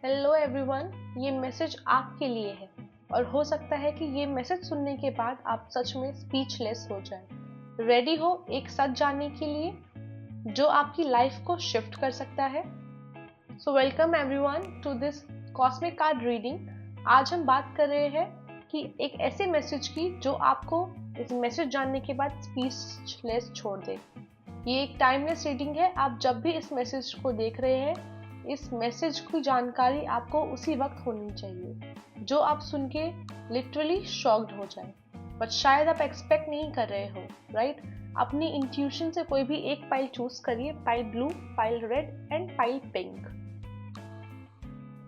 Hello everyone, ये message आपके लिए है और हो सकता है कि ये मैसेज सुनने के बाद आप सच में स्पीचलेस हो जाएं। रेडी हो एक सच जानने के लिए जो आपकी लाइफ को शिफ्ट कर सकता है? So welcome everyone to this cosmic card reading. आज हम बात कर रहे हैं कि एक ऐसे मैसेज की जो आपको इस मैसेज जानने के बाद स्पीचलेस छोड़ दे। ये एक टाइमलेस रीडिंग है। आप जब भी इस मैसेज को देख रहे हैं, इस मैसेज की जानकारी आपको उसी वक्त होनी चाहिए जो आप सुन के लिटरली शॉक्ड हो जाए, बट शायद आप एक्सपेक्ट नहीं कर रहे हो, राइट? अपनी इंट्यूशन से कोई भी एक पाइल चूज करिए, pile blue, pile red and pile pink,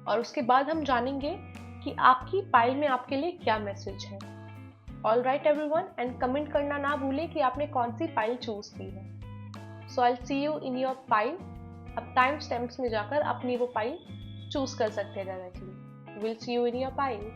और उसके बाद हम जानेंगे कि आपकी पाइल में आपके लिए क्या मैसेज है। All right everyone, and comment करना ना भूलें कि आपने कौन सी पाइल चूज की है। सो आई सी यू इन योर पाइल। अब टाइम स्टैम्प्स में जाकर अपनी वो पाइल चूज कर सकते हैं directly. Will see you in your pile.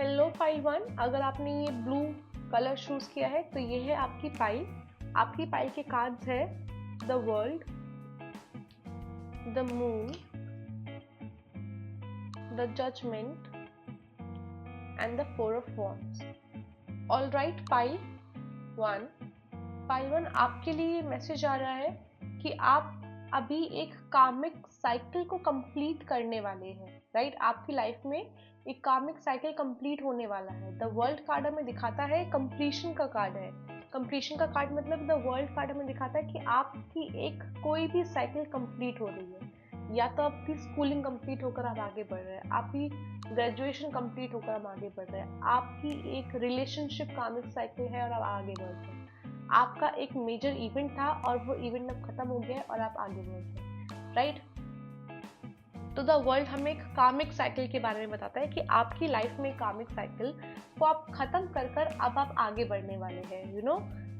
Hello pile 1, अगर आपने ये ब्लू कलर चूज किया है तो ये है आपकी पाइल। आपकी पाइल के कार्ड्स है the world, the moon, the judgement and the four of wands. All right pile 1, आपके लिए मैसेज आ रहा है कि आप अभी एक कार्मिक साइकिल को कंप्लीट करने वाले हैं, राइट? आपकी लाइफ में एक कार्मिक साइकिल कंप्लीट होने वाला है। द वर्ल्ड कार्ड हमें दिखाता है कंप्लीशन का कार्ड है। कंप्लीशन का कार्ड मतलब द वर्ल्ड कार्ड हमें दिखाता है कि आपकी एक कोई भी साइकिल कंप्लीट हो रही है। या तो आपकी स्कूलिंग कंप्लीट होकर आप आगे बढ़ रहे हैं, आपकी ग्रेजुएशन कंप्लीट होकर आप आगे बढ़ रहे हैं, आपकी एक रिलेशनशिप कार्मिक साइकिल है और आप आगे बढ़ रहे हैं, आपका एक मेजर इवेंट था और वो इवेंट अब खत्म हो गया है और आप आगे बढ़ रहे हैं, राइट? तो द वर्ल्ड हमें एक कार्मिक साइकिल के बारे में बताता है कि आपकी लाइफ में कार्मिक साइकिल को आप खत्म कर कर अब आप आगे बढ़ने वाले हैं। You know,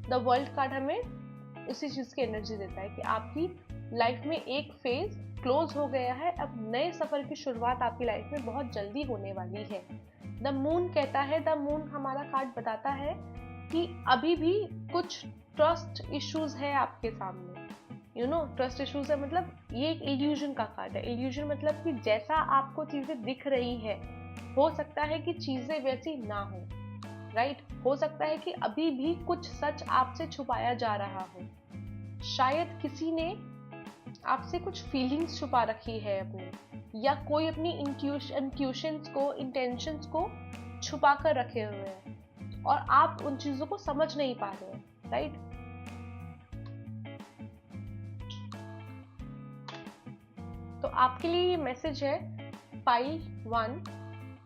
the world card हमें उसी चीज की एनर्जी देता है कि आपकी लाइफ में एक फेज क्लोज हो गया है, अब नए सफर की शुरुआत आपकी लाइफ में बहुत जल्दी होने वाली है। द मून कहता है, द मून हमारा कार्ड बताता है कि अभी भी कुछ ट्रस्ट इश्यूज है आपके सामने। यू नो, ट्रस्ट इश्यूज है मतलब ये एक इल्यूजन का कार्ड है। इल्यूजन मतलब कि जैसा आपको चीजें दिख रही है, हो सकता है कि चीजें वैसी ना हो, राइट? हो सकता है कि अभी भी कुछ सच आपसे छुपाया जा रहा हो। शायद किसी ने आपसे कुछ फीलिंग्स छुपा रखी है अपनी, या कोई अपनी इंट्यूशंस को, इंटेंशंस को छुपा कर रखे हुए हैं और आप उन चीजों को समझ नहीं पा रहे हैं, राइट? तो आपके लिए ये मैसेज है पाइल 1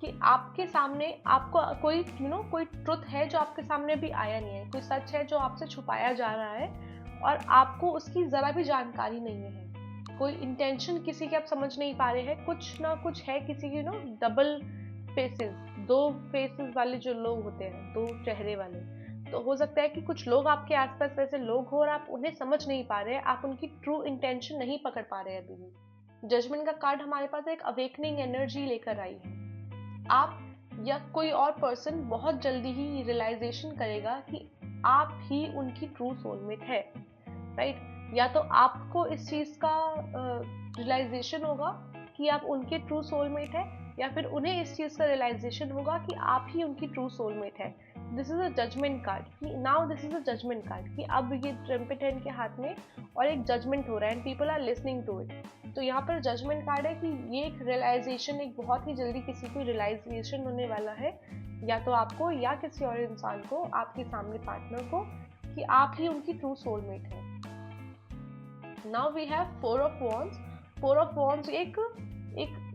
कि आपके सामने आपको कोई कोई ट्रुथ है जो आपके सामने अभी आया नहीं है, कोई सच है जो आपसे छुपाया जा रहा है और आपको उसकी जरा भी जानकारी नहीं है। कोई इंटेंशन किसी के आप समझ नहीं पा रहे हैं, कुछ ना कुछ है किसी की डबल फेसेस, दो फेसेस वाले जो लोग होते हैं, दो चेहरे वाले। तो हो सकता है कि कुछ लोग आपके आसपास वैसे लोग हो और आप उन्हें समझ नहीं पा रहे हैं, आप उनकी ट्रू इंटेंशन नहीं पकड़ पा रहे हैं अभी भी। जजमेंट का कार्ड हमारे पास एक अवेकनिंग एनर्जी लेकर आई है। आप या कोई और पर्सन बहुत जल्दी ही रियलाइजेशन करेगा कि आप ही उनकी ट्रू सोलमेट है, राइट? या तो आपको इस चीज का रियलाइजेशन होगा कि आप उनके ट्रू सोलमेट है, या फिर उन्हें इस चीज का रियलाइजेशन होगा कि आप ही उनकी ट्रू सोलमेट है। This is a judgement card. Now this is a judgement card कि अब ये ट्रम्पेट है इनके हाथ में और एक जजमेंट हो रहा है and people are listening to it. तो यहाँ पर जजमेंट कार्ड है कि ये एक रियलाइजेशन, एक बहुत ही जल्दी किसी को रियलाइजेशन होने वाला है, या तो आपको या किसी और इंसान को, आपके सामने पार्टनर को, कि आप ही उनकी ट्रू सोलमेट है। Now we have four of wands. Four of wands एक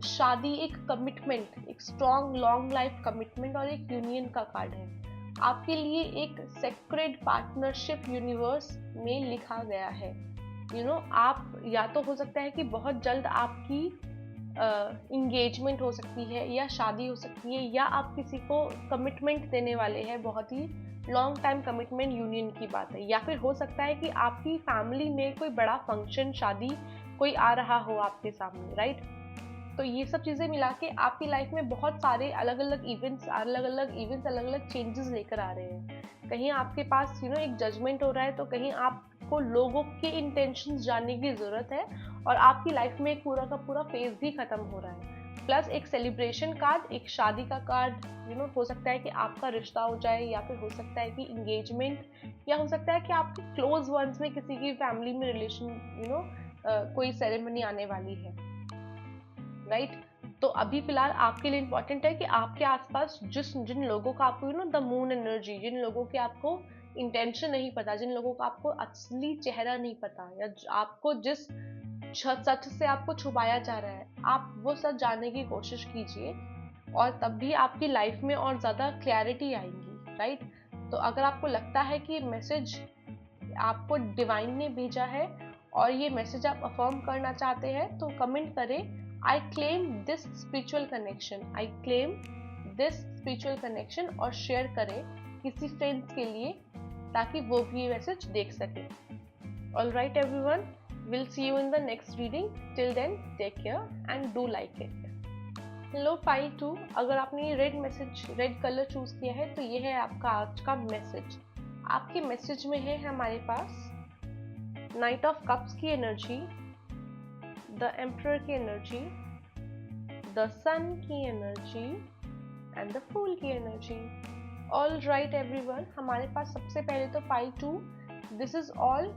शादी, एक कमिटमेंट, एक स्ट्रॉन्ग लॉन्ग लाइफ कमिटमेंट और एक यूनियन का कार्ड है। आपके लिए एक सेक्रेड पार्टनरशिप यूनिवर्स में लिखा गया है। आप या तो हो सकता है कि बहुत जल्द आपकी इंगेजमेंट हो सकती है या शादी हो सकती है, या आप किसी को कमिटमेंट देने वाले हैं बहुत ही लॉन्ग टाइम कमिटमेंट यूनियन की बात है, या फिर हो सकता है कि आपकी फैमिली में कोई बड़ा फंक्शन, शादी कोई आ रहा हो आपके सामने, राइट। तो ये सब चीज़ें मिला के आपकी लाइफ में बहुत सारे अलग अलग इवेंट्स अलग अलग चेंजेस लेकर आ रहे हैं। कहीं आपके पास एक जजमेंट हो रहा है, तो कहीं आपको लोगों के इंटेंशंस जानने की ज़रूरत है, और आपकी लाइफ में एक पूरा का पूरा फेज भी खत्म हो रहा है। प्लस एक सेलिब्रेशन कार्ड, एक शादी का कार्ड, हो सकता है कि आपका रिश्ता हो जाए, या फिर हो सकता है कि इंगेजमेंट, या हो सकता है कि आपके क्लोज वंस में किसी की फैमिली में रिलेशन कोई सेरेमनी आने वाली है, राइट। तो अभी फिलहाल आपके लिए इंपॉर्टेंट है कि आपके आसपास जिन लोगों का आपको द मून एनर्जी, जिन लोगों के आपको इंटेंशन नहीं पता, जिन लोगों का आपको असली चेहरा नहीं पता, या आपको जिस सच से आपको छुपाया जा रहा है, आप वो सच जानने की कोशिश कीजिए, और तब भी आपकी लाइफ में और ज़्यादा क्लैरिटी आएंगी, राइट। तो अगर आपको लगता है कि मैसेज आपको डिवाइन ने भेजा है और ये मैसेज आप अफर्म करना चाहते हैं, तो कमेंट करें, I claim this spiritual connection, I claim this spiritual connection, और शेयर करें किसी फ्रेंड्स के लिए, ताकि वो भी ये मैसेज देख सके। All right everyone, we'll see you in the next reading. Till then, take care and do like it. Low file 2, अगर आपने रेड कलर चूज किया है, तो ये है आपका आज का मैसेज। आपके मैसेज में है हमारे पास नाइट ऑफ कप्स की एनर्जी, द एम्परर की एनर्जी, द सन की एनर्जी एंड द फूल की एनर्जी। ऑल राइट एवरीवन, हमारे पास सबसे पहले तो pile 2, this is all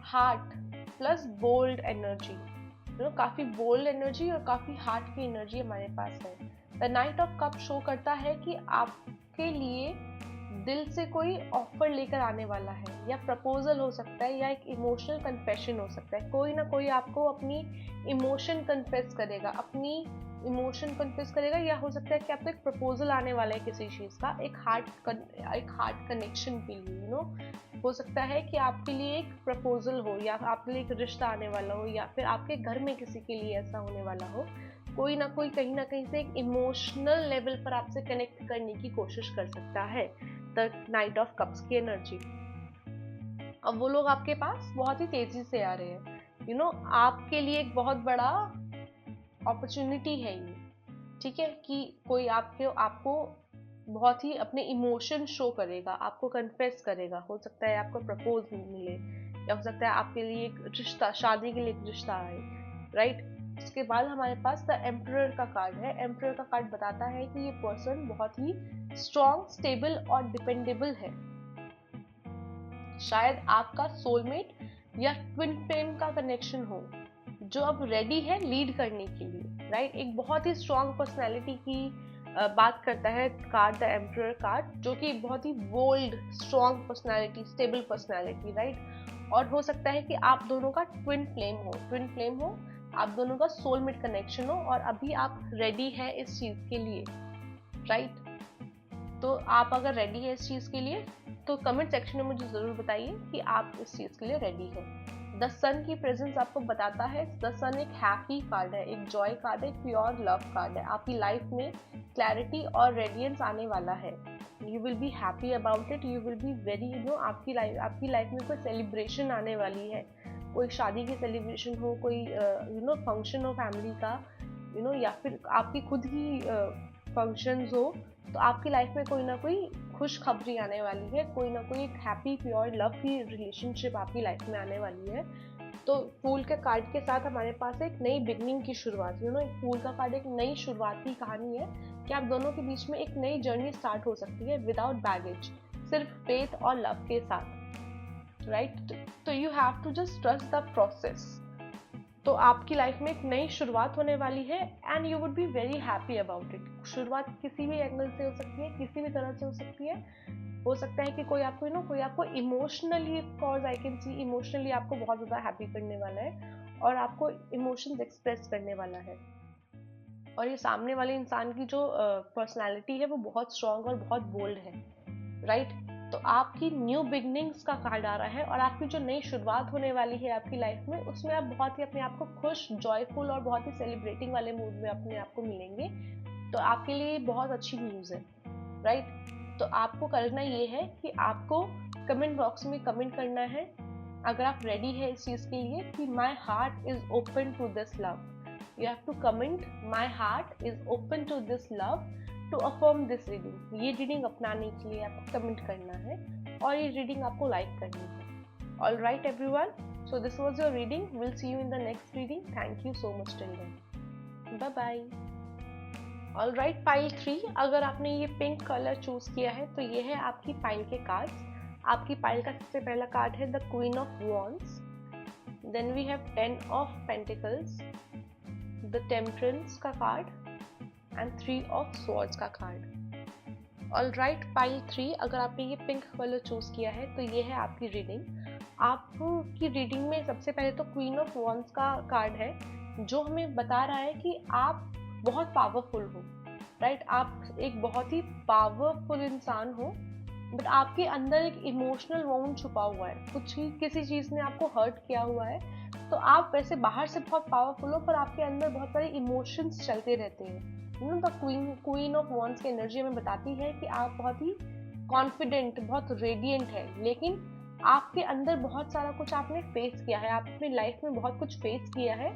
heart plus bold energy, काफी बोल्ड एनर्जी और काफी हार्ट की एनर्जी हमारे पास है। The knight of cup show करता है कि आपके लिए दिल से कोई ऑफर लेकर आने वाला है, या प्रपोजल हो सकता है, या एक इमोशनल कन्फेशन हो सकता है। कोई ना कोई आपको अपनी इमोशन कन्फेस करेगा, या हो सकता है कि आपको एक प्रपोजल आने वाला है किसी चीज़ का, एक हार्ट कनेक्शन के लिए, हो सकता है कि आपके लिए एक प्रपोजल हो, या आपके लिए एक रिश्ता आने वाला हो, या फिर आपके घर में किसी के लिए ऐसा होने वाला हो। कोई ना कोई कहीं ना कहीं से एक इमोशनल लेवल पर आपसे कनेक्ट करने की कोशिश कर सकता है, द नाइट ऑफ कप्स की एनर्जी। अब वो लोग आपके पास बहुत ही तेजी से आ रहे हैं, आपके लिए एक बहुत बड़ा अपॉर्चुनिटी है ये, ठीक है, कि कोई आपको बहुत ही अपने इमोशन शो करेगा, आपको कन्फेस करेगा। हो सकता है आपको प्रपोज मिले, या हो सकता है आपके लिए एक रिश्ता, शादी के लिए एक रिश्ता आए, राइट। उसके बाद हमारे पास द एम्परर का कार्ड है। एम्परर का कार्ड बताता है कि ये पर्सन बहुत ही स्ट्रॉन्ग, स्टेबल और डिपेंडेबल है। शायद आपका सोलमेट या ट्विन फ्लेम का कनेक्शन हो, जो अब रेडी है लीड करने के लिए, राइट। एक बहुत ही स्ट्रॉन्ग पर्सनैलिटी की बात करता है कार्ड, द एम्परर कार्ड, जो कि बहुत ही bold, strong personality, stable personality, right. और हो सकता है कि आप दोनों का ट्विन फ्लेम हो, आप दोनों का सोलमेट कनेक्शन हो, और अभी आप रेडी है इस चीज के लिए, राइट। तो आप अगर रेडी है इस चीज के लिए, तो कमेंट सेक्शन में मुझे जरूर बताइए कि आप इस चीज के लिए रेडी है। द सन की प्रेजेंस आपको बताता है, द सन एक हैप्पी कार्ड है, एक जॉय कार्ड है, एक प्योर लव कार्ड है। आपकी लाइफ में क्लैरिटी और रेडियंस आने वाला है, you will be happy about it, you will be very आपकी लाइफ में कोई सेलिब्रेशन आने वाली है, कोई शादी की सेलिब्रेशन हो, कोई फंक्शन हो फैमिली का, या फिर आपकी खुद की फंक्शंस हो, तो आपकी लाइफ में कोई ना कोई खुशखबरी आने वाली है, कोई ना कोई एक हैप्पी प्योर लव की रिलेशनशिप आपकी लाइफ में आने वाली है। तो फूल के कार्ड के साथ हमारे पास एक नई बिगनिंग की शुरुआत, एक फूल का कार्ड एक नई शुरुआत की कहानी है कि आप दोनों के बीच में एक नई जर्नी स्टार्ट हो सकती है विदाउट बैगेज, सिर्फ फेथ और लव के साथ, राइट। तो you have to just trust the process. तो आपकी लाइफ में एक नई शुरुआत होने वाली है, and you would be very happy about it. शुरुआत किसी भी एंगल से हो सकती है, किसी भी तरह से हो सकती है। हो सकता है कि कोई आपको emotionally, cause I can see emotionally आपको बहुत ज़्यादा हैप्पी करने वाला है, और आपको इमोशंस एक्सप्रेस करने वाला है। और ये सामने वाले इंसान की जो पर्सनैलिटी है वो बहुत स्ट्रॉन्ग और बहुत बोल्ड है, राइट। तो आपकी न्यू बिगनिंग्स का कार्ड आ रहा है, और आपकी जो नई शुरुआत होने वाली है आपकी लाइफ में, उसमें आप बहुत ही अपने आप को खुश, जॉयफुल और बहुत ही सेलिब्रेटिंग वाले मूड में अपने आप को मिलेंगे। तो आपके लिए बहुत अच्छी न्यूज़ है, राइट। तो आपको करना ये है कि आपको कमेंट बॉक्स में कमेंट करना है, अगर आप रेडी है इस चीज़ के लिए, कि my heart is open to this love. You have to comment my heart is open to this love to affirm this reading. ये रीडिंग अपनाने के लिए आपको कमेंट करना है और ये रीडिंग आपको लाइक करनी है। All right everyone, so this was your reading. We'll see you in the next reading. Thank you so much till then. Bye bye. All right, pile 3, अगर आपने ये पिंक कलर चूज किया है तो ये है आपकी पाइल के कार्ड्स। आपकी पाइल का सबसे पहला कार्ड है the queen of wands, then we have 10 of pentacles, the temperance का कार्ड एंड 3 ऑफ स्वॉर्ड्स का कार्ड। ऑल राइट, पाइल 3, अगर आपने ये पिंक कलर चूज किया है तो ये है आपकी रीडिंग। आपकी रीडिंग में सबसे पहले तो क्वीन ऑफ वॉन्ड्स का कार्ड है, जो हमें बता रहा है कि आप बहुत पावरफुल हो, राइट? आप एक बहुत ही पावरफुल इंसान हो, बट आपके अंदर एक इमोशनल वाउंड छुपा हुआ है, कुछ ही किसी चीज़ ने आपको हर्ट किया हुआ है। तो आप वैसे बाहर से बहुत पावरफुल हो, पर आपके अंदर बहुत सारे इमोशंस चलते रहते हैं। You know, the queen of wands की एनर्जी हमें बताती है कि आप बहुत ही कॉन्फिडेंट, बहुत रेडिएंट है, लेकिन आपके अंदर बहुत सारा कुछ आपने फेस किया है, आप अपनी लाइफ में बहुत कुछ फेस किया है,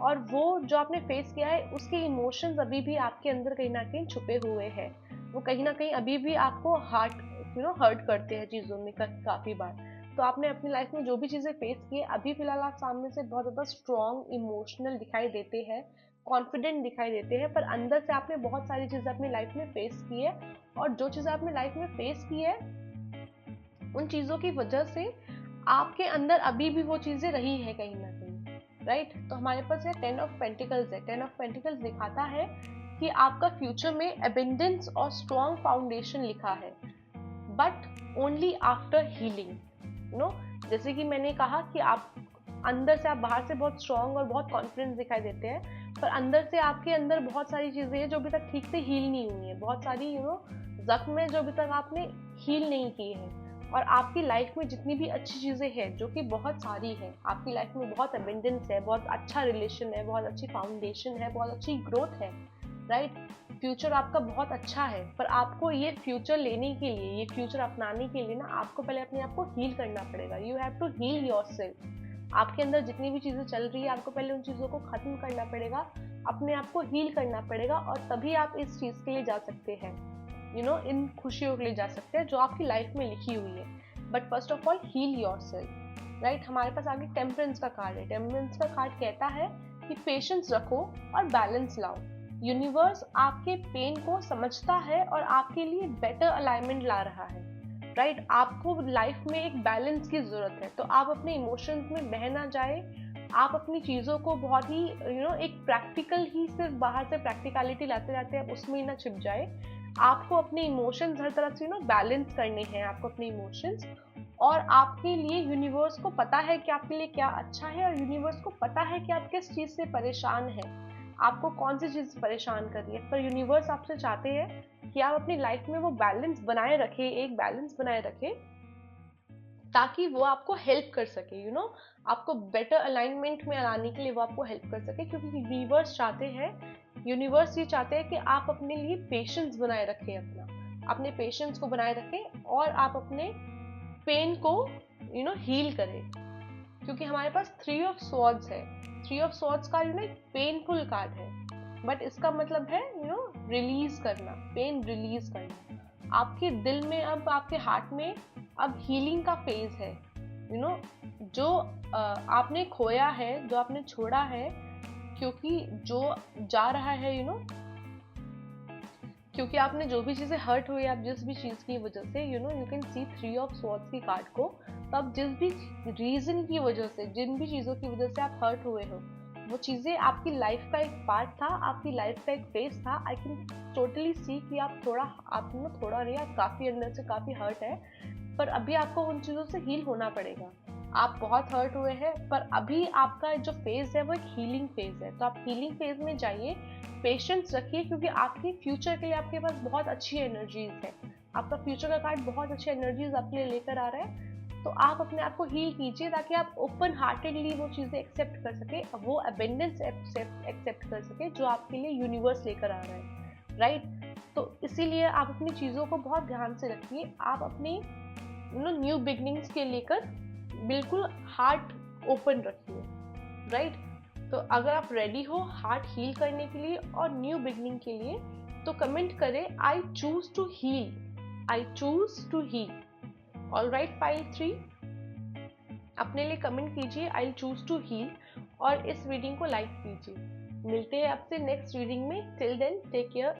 और वो जो आपने फेस किया है उसके इमोशंस अभी भी आपके अंदर कहीं ना कहीं छुपे हुए हैं। वो कहीं ना कहीं अभी भी आपको हर्ट करते हैं चीज़ों में काफ़ी बार। तो आपने अपनी लाइफ में जो भी चीज़ें फेस की है, अभी फिलहाल आप सामने से बहुत ज़्यादा स्ट्रॉन्ग इमोशनल दिखाई देते हैं, कॉन्फिडेंट दिखाई देते हैं, पर अंदर से आपने बहुत सारी चीज़ें अपनी लाइफ में फेस की है, और जो चीज़ें आपने लाइफ में फेस की है उन चीज़ों की वजह से आपके अंदर अभी भी वो चीज़ें रही है कहीं ना कहीं, राइट? तो हमारे पास है 10 ऑफ पेंटिकल्स है। 10 ऑफ पेंटिकल्स दिखाता है कि आपका फ्यूचर में एबेंडेंस और स्ट्रॉन्ग फाउंडेशन लिखा है, बट ओनली आफ्टर हीलिंग। जैसे कि मैंने कहा कि आप अंदर से, आप बाहर से बहुत स्ट्रॉन्ग और बहुत कॉन्फिडेंस दिखाई देते हैं, पर अंदर से आपके अंदर बहुत सारी चीज़ें हैं जो अभी तक ठीक से हील नहीं हुई है, बहुत सारी जख्म है जो अभी तक आपने हील नहीं की है। और आपकी लाइफ में जितनी भी अच्छी चीज़ें हैं, जो कि बहुत सारी है, आपकी लाइफ में बहुत एबेंडेंस है, बहुत अच्छा रिलेशन है, बहुत अच्छी फाउंडेशन है, बहुत अच्छी ग्रोथ है, राइट? फ्यूचर आपका बहुत अच्छा है, पर आपको ये फ्यूचर लेने के लिए, ये फ्यूचर अपनाने के लिए ना, आपको पहले अपने आप को हील करना पड़ेगा। You have to heal yourself. आपके अंदर जितनी भी चीज़ें चल रही है, आपको पहले उन चीज़ों को ख़त्म करना पड़ेगा, अपने आप को हील करना पड़ेगा, और तभी आप इस चीज़ के लिए जा सकते हैं, इन खुशियों के लिए जा सकते हैं जो आपकी लाइफ में लिखी हुई है। But first of all heal yourself, right? हमारे पास आगे टेम्परेंस का कार्ड है। टेम्परेंस का कार्ड कहता है कि पेशेंस रखो और बैलेंस लाओ। यूनिवर्स आपके पेन को समझता है और आपके लिए बेटर अलाइनमेंट ला रहा है, राइट? आपको लाइफ में एक बैलेंस की जरूरत है, तो आप अपने इमोशंस में बह ना जाए, आप अपनी चीज़ों को बहुत ही एक प्रैक्टिकल ही, सिर्फ बाहर से प्रैक्टिकलिटी लाते लाते आप उसमें ही ना छिप जाए। आपको अपने इमोशंस हर तरफ से बैलेंस करने हैं, आपको अपने इमोशंस, और आपके लिए यूनिवर्स को पता है कि आपके लिए क्या अच्छा है, और यूनिवर्स को पता है कि आप किस चीज़ से परेशान हैं, आपको कौन सी चीज़ परेशान कर रही है। पर यूनिवर्स आपसे चाहते हैं कि आप अपनी लाइफ में वो बैलेंस बनाए रखें, एक बैलेंस बनाए रखें, ताकि वो आपको हेल्प कर सके, आपको बेटर अलाइनमेंट में लाने के लिए वो आपको हेल्प कर सके। क्योंकि यूनिवर्स ये चाहते हैं कि आप अपने लिए पेशेंस बनाए रखें, अपने पेशेंस को बनाए रखें, और आप अपने पेन को हील करें। क्योंकि हमारे पास 3 ऑफ स्वॉर्ड्स है। 3 ऑफ स्वॉर्ड्स का एक पेनफुल कार्ड है, बट इसका मतलब है रिलीज करना, पेन रिलीज करना। आपके दिल में, अब आपके हार्ट में अब हीलिंग का फेज है। जो आपने खोया है, जो आपने छोड़ा है, क्योंकि जो जा रहा है, क्योंकि आपने जो भी चीज़ें हर्ट हुई, आप जिस भी चीज़ की वजह से, you can see 3 of swords की कार्ड को, तो आप जिस भी रीजन की वजह से, जिन भी चीज़ों की वजह से आप हर्ट हुए हो, वो चीज़ें आपकी लाइफ का एक पार्ट था, आपकी लाइफ का एक फेज था। आई कैन टोटली सी कि आप थोड़ा नहीं, आप काफ़ी अंदर से काफ़ी हर्ट है, पर अभी आपको उन चीज़ों से हील होना पड़ेगा। आप बहुत हर्ट हुए हैं, पर अभी आपका जो फेज है वो एक हीलिंग फेज है, तो आप हीलिंग फेज में जाइए, पेशेंस रखिए, क्योंकि आपके फ्यूचर के लिए आपके पास बहुत अच्छी एनर्जीज है। आपका फ्यूचर का कार्ड बहुत अच्छी एनर्जीज आपके लिए लेकर आ रहा है, तो आप अपने आप को हील कीजिए, ताकि आप ओपन हार्टेडली वो चीज़ें एक्सेप्ट कर सके, वो अबेंडेंस एक्सेप्ट कर सके जो आपके लिए यूनिवर्स लेकर आ रहा है, राइट? तो इसीलिए आप अपनी चीज़ों को बहुत ध्यान से रखिए। आप अपनी न्यू बिगनिंग्स के लेकर बिल्कुल हार्ट ओपन रखिए, राइट। तो अगर आप रेडी हो हार्ट हील करने के लिए और न्यू बिगनिंग के लिए, तो कमेंट करें I choose to heal, I choose to heal. Alright, pile 3 अपने लिए कमेंट कीजिए आई चूज टू हील और इस रीडिंग को लाइक कीजिए। मिलते हैं आपसे नेक्स्ट रीडिंग में। Till then take care.